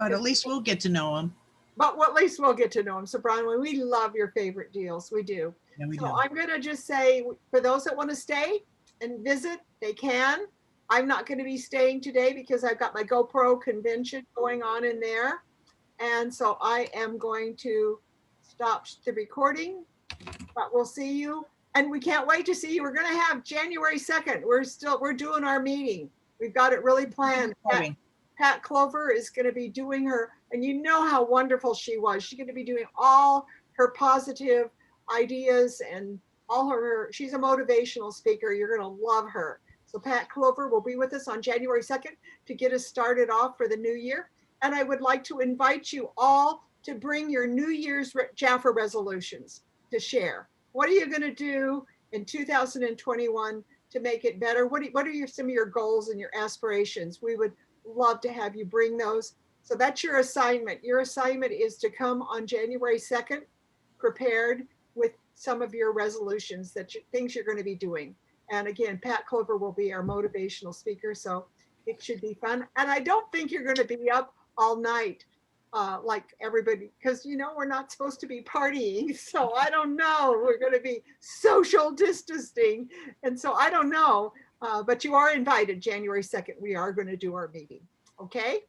at least we'll get to know them. But at least we'll get to know them. So Bronwyn, we love your favorite deals. We do. Yeah, we do. I'm going to just say, for those that want to stay and visit, they can. I'm not going to be staying today because I've got my GoPro convention going on in there. And so I am going to stop the recording, but we'll see you. And we can't wait to see you. We're going to have January 2nd. We're doing our meeting. We've got it really planned. Pat Clover is going to be doing her, and you know how wonderful she was. She's going to be doing all her positive ideas and she's a motivational speaker. You're going to love her. So Pat Clover will be with us on January 2nd to get us started off for the new year. And I would like to invite you all to bring your New Year's Jafra resolutions to share. What are you going to do in 2021 to make it better? What are some of your goals and your aspirations? We would love to have you bring those. So that's your assignment. Your assignment is to come on January 2nd prepared with some of your resolutions, things you're going to be doing. And again, Pat Clover will be our motivational speaker, so it should be fun. And I don't think you're going to be up all night like everybody, because we're not supposed to be partying. So I don't know. We're going to be social distancing, and so I don't know. But you are invited January 2nd. We are going to do our meeting. Okay.